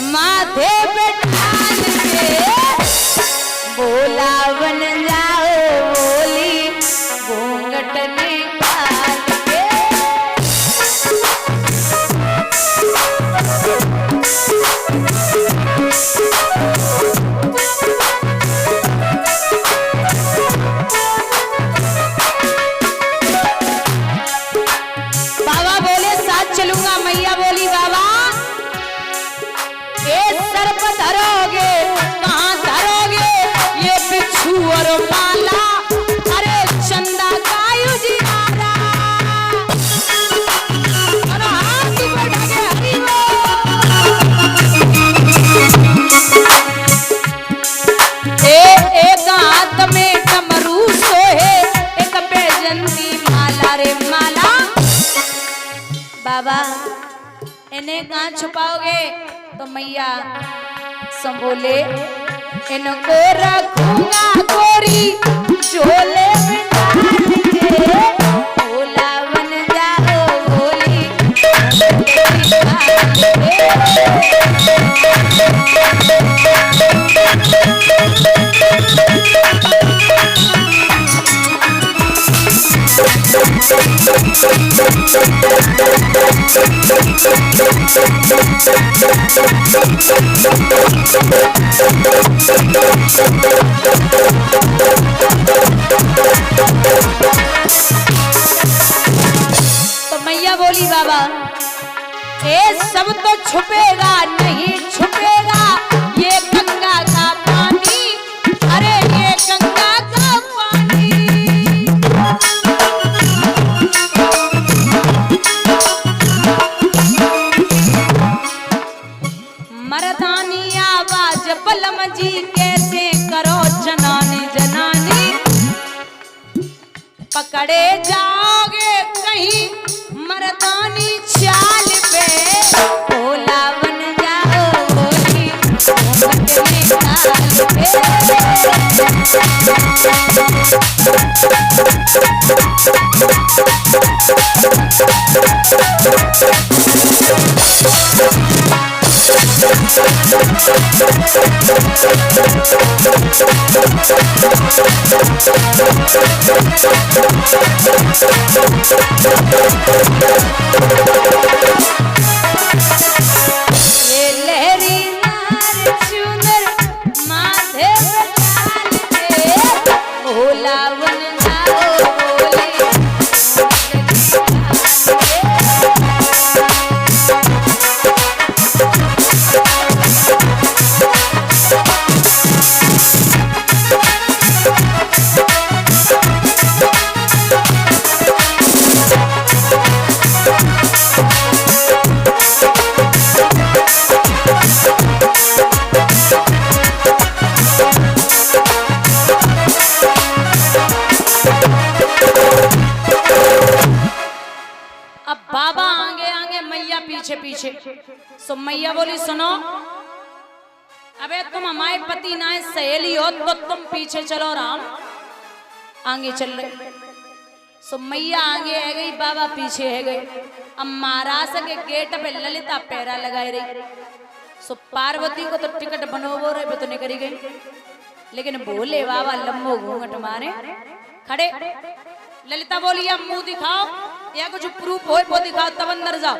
माथे पे ठान के बोला बन जाओ बोली घूंघट निकाल के। बाबा बोले साथ चलूंगा, मैया बोली बाबा ये सर पर धरोगे कहाँ धरोगे ये बिच्छू और माला, अरे चंदा का उजियारा और हाथ पर ढके हरी एक हाथ में डमरू सोहे एक बैजंती माला रे माला। बाबा इन्हें कहाँ छुपाओगे तो मैया सब बोले इनको रखूंगा गोरी झोले में डाल के भोला बन जाओ बोली। तो मैया बोली बाबा ये सब तो छुपेगा नहीं छुपेगा ये गंगा का पानी, अरे ये गंगा का पानी। मर्दानी आवाज बलम जी कैसे करो जनानी जनानी, पकड़े जाओगे कहीं मर्दानी चाल पे भोला बन जाओ बोली निकाल ये लहरी नार चुनर माथे पे डाल के भोला बन जाओ बोली। अब बाबा आगे आगे मैया पीछे पीछे। सो मैया बोली सुनो अबे तुम हमारे पति ना सहेली हो तो तुम पीछे चलो राम आगे चल रहे। सो मैया आगे है गई बाबा पीछे है गए। अब महाराज के गेट पे ललिता पैरा लगाए रही। सो पार्वती को तो टिकट बनोबो रहे तो नहीं करी गई, लेकिन भोले बाबा लंबो घूंघट मारे खड़े। ललिता बोली अब मुंह दिखाओ या कुछ प्रूफ हो वो दिखाओ तब अंदर जाओ।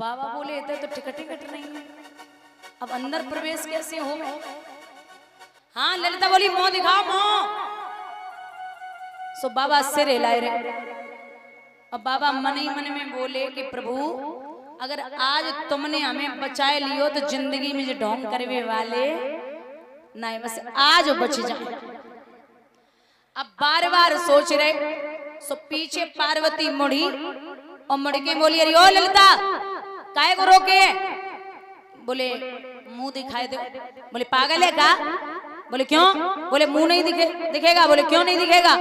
बाबा बोले इधर तो टिकट नहीं है, अब अंदर प्रवेश कैसे हो। हाँ ललिता बोली मुंह दिखाओ मुंह। सो बाबा सिर हिलाए रहे। अब बाबा मन ही मन में बोले कि प्रभु अगर आज तुमने हमें बचाए लियो तो जिंदगी में जो ढोंग करवे वाले नहीं, बस आज बच जाए। अब बार बार सोच रहे। सो पीछे पार्वती मुड़ी और मुड़ के बोली अरे ओ ललिता काहे को रोके। बोले मुंह दिखाई दे। बोले पागल है का। बोले क्यों। बोले मुंह नहीं दिखेगा। बोले क्यों नहीं दिखेगा।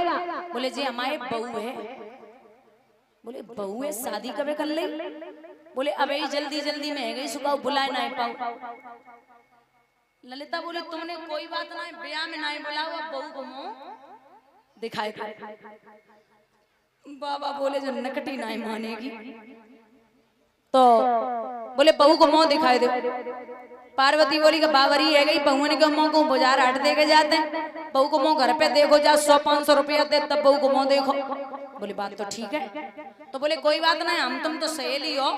बोले जी हमारे बहू है। बोले बहू है शादी कब कर ली। बोले अबे जल्दी जल्दी में है गई सुखाओ बुलाए ना पाओ। ललिता बोले तुमने कोई बात ना ब्याह में ना बुलाओ अब बहू को मुंह दिखाए। बाबा बोले जो नकटी ना मानेगी तो बोले बहू को मुंह दिखाई दो। पार्वती बोली कि बावरी है गई, बहू ने कहा मुंह को बाजार हाट दे के जाते हैं, बहू को मुंह घर पे देखो, जा 100-500 रुपया दे तब बहू को मुंह देखो। बोले बात तो ठीक है। तो बोले कोई बात नहीं, हम तुम तो सहेली हो,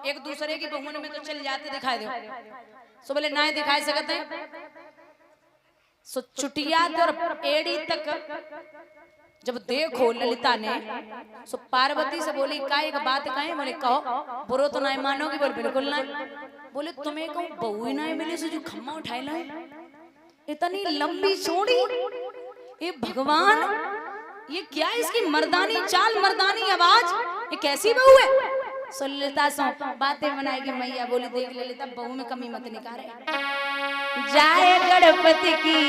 एक दूसरे की बहू में तो चल जाते, दिखाई दो। सो बोले ना दिखाई सकते हैं। सो चुटिया और एड़ी तक जब देखो ललिता ने, सो पार्वती से बोली का एक बात कहे। बोले कहो। बुरो तो नहीं मानोगी। बोले बिल्कुल नहीं। बोले तुम्हें कहूँ बहू ही नहीं मिले से जो खम्मा उठाए लाए, इतनी लंबी चौड़ी, ये भगवान, ये क्या इसकी मर्दानी चाल, मर्दानी आवाज, ये कैसी बहू है। सो ललिता सो बातें बनाएगी मैया। बोली देख ललिता बहू में कमी मत निकाले, जाए गणपति की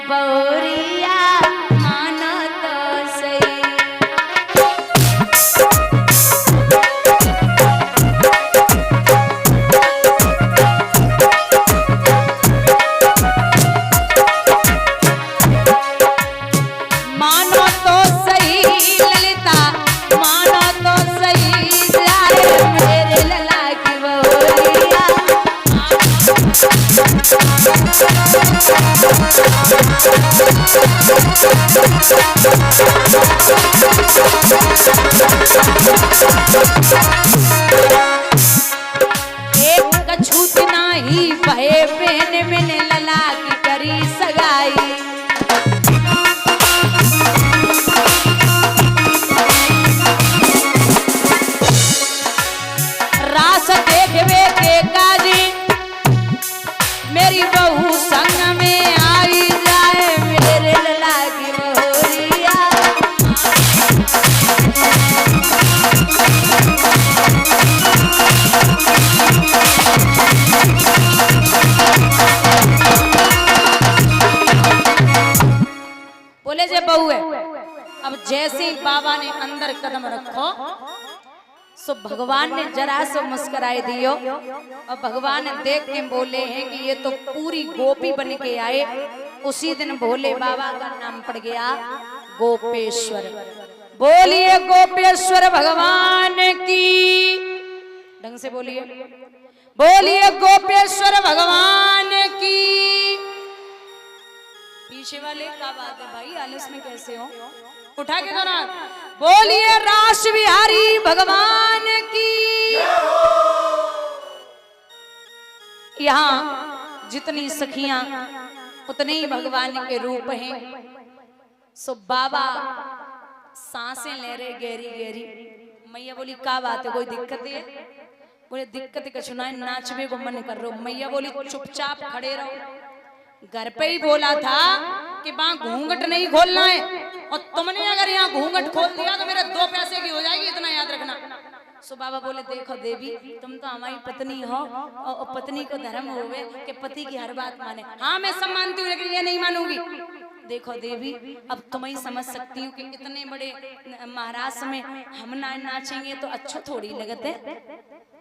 बौरिया मानो तो सही। मानो तो सही ललिता, मानो तो सही, जाए मेरे लला की बौरिया। एक कछूत नाही भय बहन में लला की करी सगाई। रास देखवे के काजी मेरी बहू संग में आई, जाए मेरे लला की बहोरिया। बोले जे बहू है। अब जैसे ही बाबा ने अंदर कदम रखो, सो भगवान ने जरा से मुस्कुराई दियो, और भगवान देख के बोले हैं कि ये तो पूरी गोपी बन के आए। उसी दिन भोले बाबा का नाम पड़ गया गोपेश्वर। बोलिए गोपेश्वर भगवान की, ढंग से बोलिए, बोलिए गोपेश्वर भगवान की। पीछे वाले क्या बात है भाई, आलस में कैसे हो, उठा के दोनों। बोलिए रास बिहारी भगवान की। यहाँ जितनी सखियां उतने ही भगवान के रूप हैं। सो बाबा सांसें ले रहे गहरी गहरी। मैया बोली क्या बात है, कोई दिक्कत है। बोले दिक्कत कुछ ना, नाचने को मन कर रहा हूं। मैया बोली चुपचाप खड़े रहो। घर पे ही बोला था कि वहां घूंघट नहीं खोलना है, और तुमने अगर यहाँ घूंघट खोल दिया तो मेरे 2 पैसे की हो जाएगी, इतना याद रखना। सो बाबा बोले देखो देवी, तुम तो हमारी पत्नी हो, और पत्नी को धर्म होवे कि पति की हर बात माने। हाँ मैं सब मानती हूँ, लेकिन ये नहीं मानूंगी। देखो देवी, अब तुम ही समझ सकती हूँ कि इतने बड़े महाराष्ट्र में हम ना नाचेंगे तो अच्छा थोड़ी लगते।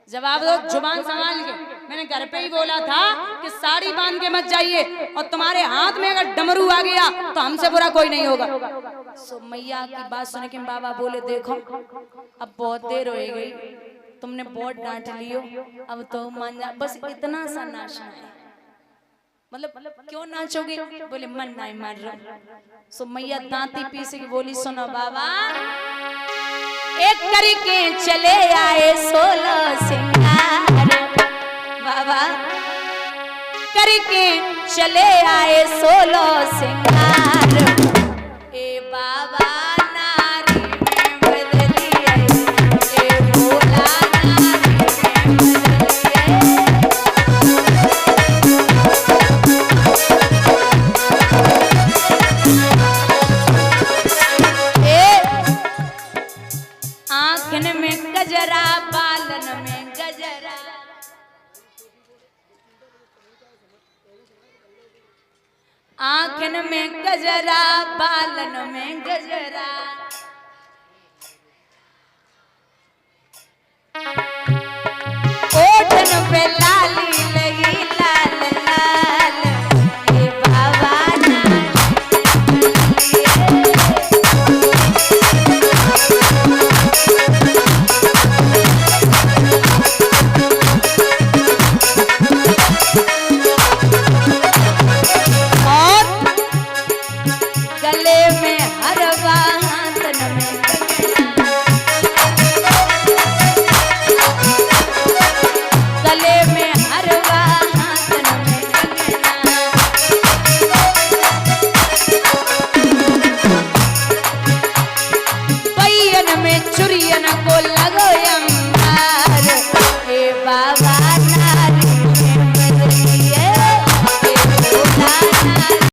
जवाब दो जुबान संभाल के। मैंने घर पे ही बोला था कि साड़ी बांध के मत जाइए, और तुम्हारे हाथ में अगर डमरू आ गया तो हमसे बुरा कोई नहीं होगा। सो मैया की बात सुन के बाबा बोले देखो अब बहुत देर हो गई, तुमने बहुत डांट लियो, अब तो मान जा, बस इतना सा नाचना है। मतलब क्यों नाचोगे? बोले मन नहीं मार रहा। सो मैया दांती पीस के बोली सुनो बाबा, एक करके चले आए 16 सिंगार। बाबा करके चले आए 16 सिंगार। ए बाबा नारी में बदली है, ए भोला नारी में आँखन में गजरा, बालन में गजरा। आँखन में गजरा, बालन में गजरा। ओठन पे लाली लगी लाल लाल। ए बाबा ना बोल